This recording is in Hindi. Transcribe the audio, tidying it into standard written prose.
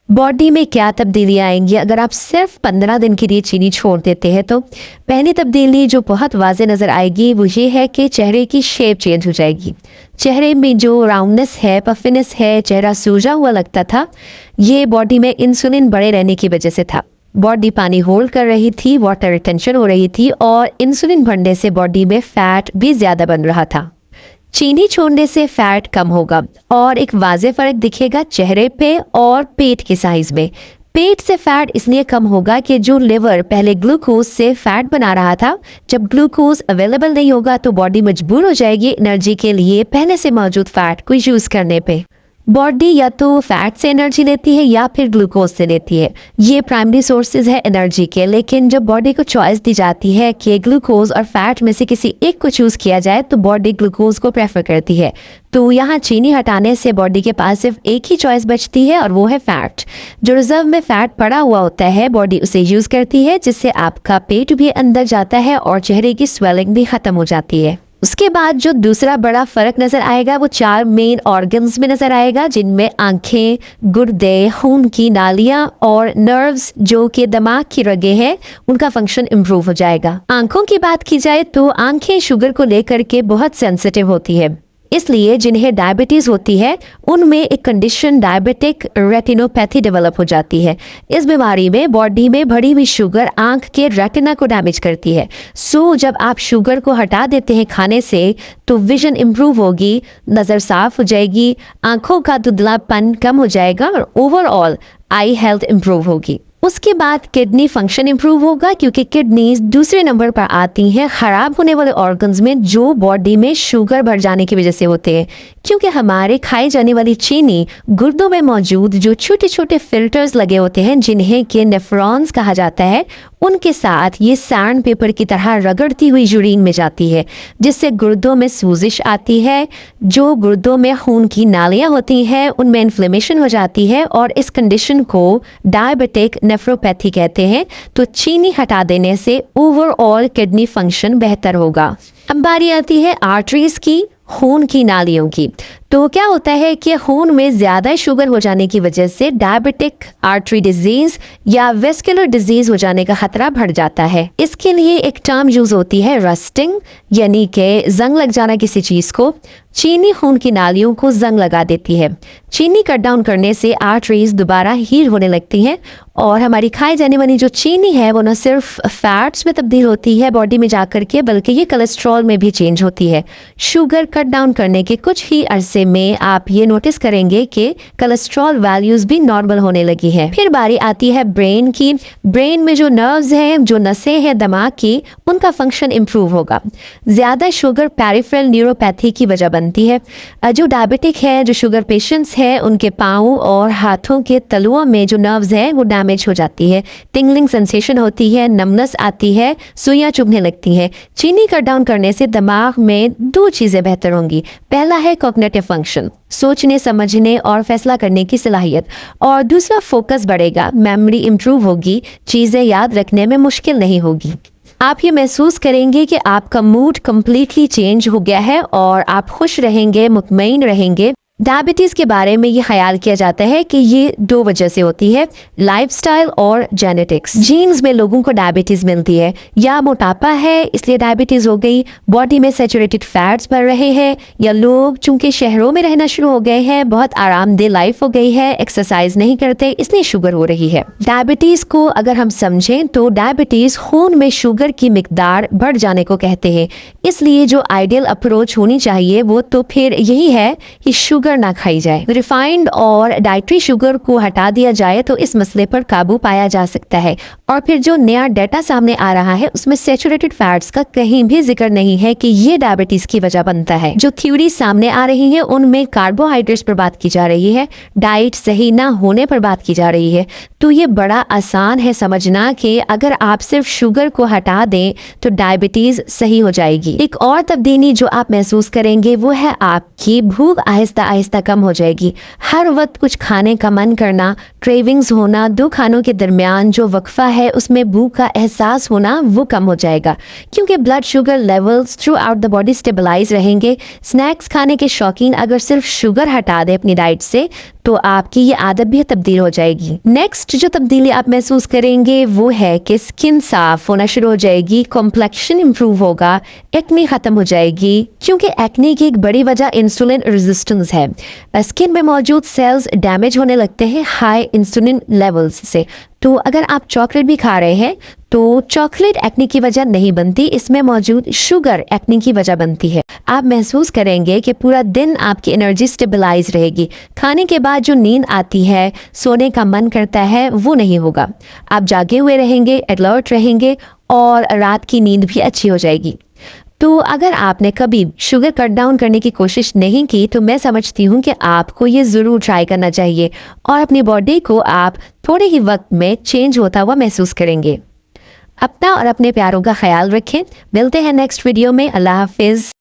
बॉडी में क्या तब्दीलियाँ आएंगी अगर आप सिर्फ 15 दिन के लिए चीनी छोड़ देते हैं? तो पहली तब्दीली जो बहुत वाज़े नज़र आएगी वो ये है कि चेहरे की शेप चेंज हो जाएगी। चेहरे में जो राउंडनेस है, पफिनेस है, चेहरा सूजा हुआ लगता था, ये बॉडी में इंसुलिन बढ़े रहने की वजह से था। बॉडी पानी होल्ड कर रही थी, वाटर रिटेंशन हो रही थी और इंसुलिन बढ़ने से बॉडी में फैट भी ज़्यादा बन रहा था। चीनी छोड़ने से फैट कम होगा और एक वाज़े फर्क दिखेगा चेहरे पे और पेट के साइज में। पेट से फैट इसलिए कम होगा कि जो लिवर पहले ग्लूकोज से फैट बना रहा था, जब ग्लूकोज अवेलेबल नहीं होगा तो बॉडी मजबूर हो जाएगी एनर्जी के लिए पहले से मौजूद फैट को यूज करने पे। बॉडी या तो फैट से एनर्जी लेती है या फिर ग्लूकोज से लेती है। ये प्राइमरी सोर्सेज है एनर्जी के, लेकिन जब बॉडी को चॉइस दी जाती है कि ग्लूकोज और फैट में से किसी एक को चूज किया जाए तो बॉडी ग्लूकोज को प्रेफर करती है। तो यहाँ चीनी हटाने से बॉडी के पास सिर्फ एक ही चॉइस बचती है और वो है फैट। जो रिजर्व में फैट पड़ा हुआ होता है बॉडी उसे यूज करती है, जिससे आपका पेट भी अंदर जाता है और चेहरे की स्वेलिंग भी खत्म हो जाती है। उसके बाद जो दूसरा बड़ा फर्क नजर आएगा वो 4 मेन ऑर्गन्स में नजर आएगा, जिनमें आंखें, गुर्दे, खून की नालियां और नर्व्स जो कि दिमाग की रगे हैं, उनका फंक्शन इम्प्रूव हो जाएगा। आंखों की बात की जाए तो आंखें शुगर को लेकर के बहुत सेंसिटिव होती है, इसलिए जिन्हें डायबिटीज होती है उनमें एक कंडीशन डायबिटिक रेटिनोपैथी डेवलप हो जाती है। इस बीमारी में बॉडी में भरी हुई शुगर आंख के रेटिना को डैमेज करती है। सो जब आप शुगर को हटा देते हैं खाने से तो विजन इम्प्रूव होगी, नज़र साफ हो जाएगी, आंखों का धुंधलापन कम हो जाएगा और ओवरऑल आई हेल्थ इम्प्रूव होगी। उसके बाद किडनी फंक्शन इंप्रूव होगा, क्योंकि किडनीज दूसरे नंबर पर आती हैं खराब होने वाले ऑर्गन्स में जो बॉडी में शुगर बढ़ जाने की वजह से होते हैं। क्योंकि हमारे खाई जाने वाली चीनी गुर्दों में मौजूद जो छोटे छोटे फिल्टर्स लगे होते हैं, जिन्हें के नेफ्रॉन्स कहा जाता है, उनके साथ ये सैंड पेपर की तरह रगड़ती हुई यूरिन में जाती है, जिससे गुर्दों में सूजिश आती है। जो गुर्दों में खून की नालियां होती हैं उनमें इन्फ्लेमेशन हो जाती है और इस कंडीशन को डायबिटिक नेफ्रोपैथी कहते हैं। तो चीनी हटा देने से ओवरऑल किडनी फंक्शन बेहतर होगा। अब बारी आती है आर्टरीज की, खून की नालियों की। तो क्या होता है कि खून में ज़्यादा शुगर हो जाने की वजह से डायबिटिक आर्टरी डिजीज या वेस्कुलर डिजीज हो जाने का खतरा बढ़ जाता है। इसके लिए एक टर्म यूज होती है रस्टिंग, यानी कि जंग लग जाना किसी चीज़ को। चीनी खून की नालियों को जंग लगा देती है। चीनी कट डाउन करने से आर्टरीज दोबारा हील होने लगती हैं और हमारी खाई जाने वाली जो चीनी है वो न सिर्फ फैट्स में तब्दील होती है बॉडी में जाकर के, बल्कि ये कोलेस्ट्रॉल में भी चेंज होती है। शुगर कट डाउन करने के कुछ ही अरसे में आप ये नोटिस करेंगे कि कोलेस्ट्रॉल वैल्यूज भी नॉर्मल होने लगी है। फिर बारी आती है ब्रेन की। ब्रेन में जो नर्व्स हैं, जो नसें हैं दिमाग की, उनका फंक्शन इंप्रूव होगा। ज्यादा शुगर पेरिफेरल न्यूरोपैथी की वजह बनती है। जो डायबिटिक है, जो शुगर पेशेंट्स है, उनके पाँव और हाथों के तलुओं में जो नर्व्स हैं वो डैमेज हो जाती है। टिंगलिंग सेंसेशन होती है, नमनेस आती है, सुइयां चुभने लगती हैं। चीनी कट डाउन करने से दिमाग में 2 चीजें बेहतर होंगी। पहला है कॉग्निटिव फंक्शन, सोचने समझने और फैसला करने की सलाहियत, और दूसरा फोकस बढ़ेगा, मेमोरी इंप्रूव होगी, चीजें याद रखने में मुश्किल नहीं होगी। आप ये महसूस करेंगे कि आपका मूड कम्प्लीटली चेंज हो गया है और आप खुश रहेंगे, मुतमईन रहेंगे। डायबिटीज़ के बारे में ये ख्याल किया जाता है कि ये 2 वजह से होती है, लाइफस्टाइल और जेनेटिक्स। जीन्स में लोगों को डायबिटीज़ मिलती है, या मोटापा है इसलिए डायबिटीज़ हो गई, बॉडी में सैचुरेटेड फैट्स बढ़ रहे हैं, या लोग चूंकि शहरों में रहना शुरू हो गए हैं, बहुत आरामदेह लाइफ हो गई है, एक्सरसाइज नहीं करते इसलिए शुगर हो रही है। डायबिटीज़ को अगर हम समझें तो डायबिटीज़ खून में शुगर की मिकदार बढ़ जाने को कहते हैं। इसलिए जो आइडियल अप्रोच होनी चाहिए वो तो फिर यही है कि शुगर ना खाई जाए। रिफाइंड और डाइटरी शुगर को हटा दिया जाए तो इस मसले पर काबू पाया जा सकता है। और फिर जो नया डाटा सामने आ रहा है उसमें सैचुरेटेड फैट्स का कहीं भी जिक्र नहीं है कि ये डायबिटीज की वजह बनता है। जो थ्योरी सामने आ रही है उनमें कार्बोहाइड्रेट्स पर बात की जा रही है, डाइट सही ना होने पर बात की जा रही है। तो ये बड़ा आसान है समझना कि अगर आप सिर्फ शुगर को हटा दें तो डायबिटीज सही हो जाएगी। एक और तब्दीली जो आप महसूस करेंगे वो है आपकी भूख आहिस्ता आहिस्ता कम हो जाएगी। हर वक्त कुछ खाने का मन करना, क्रेविंग्स होना, दो खानों के दरमियान जो वक्फा है उसमें भूख का एहसास होना वो कम हो जाएगा, क्योंकि blood sugar levels throughout the body stabilize रहेंगे। स्नैक्स खाने के शौकीन अगर सिर्फ शुगर हटा दे अपनी डाइट से तो आपकी ये आदत भी तब्दील हो जाएगी। नेक्स्ट जो तब्दीली आप महसूस करेंगे वो है कि स्किन साफ होना शुरू हो जाएगी, कॉम्प्लेक्शन इंप्रूव होगा, एक्ने खत्म हो जाएगी, क्योंकि एक्ने की एक बड़ी वजह इंसुलिन रेजिस्टेंस है। स्किन में मौजूद सेल्स डैमेज होने लगते हैं हाई इंसुलिन लेवल्स से। तो अगर आप चॉकलेट भी खा रहे हैं तो चॉकलेट एक्ने की वजह नहीं बनती, इसमें मौजूद शुगर एक्ने की वजह बनती है। आप महसूस करेंगे कि पूरा दिन आपकी एनर्जी स्टेबलाइज रहेगी। खाने के बाद जो नींद आती है, सोने का मन करता है, वो नहीं होगा। आप जागे हुए रहेंगे, अलर्ट रहेंगे और रात की नींद भी अच्छी हो जाएगी। तो अगर आपने कभी शुगर कट डाउन करने की कोशिश नहीं की तो मैं समझती हूँ कि आपको ये ज़रूर ट्राई करना चाहिए और अपनी बॉडी को आप थोड़े ही वक्त में चेंज होता हुआ महसूस करेंगे। अपना और अपने प्यारों का ख्याल रखें। मिलते हैं नेक्स्ट वीडियो में। अल्लाह हाफिज़।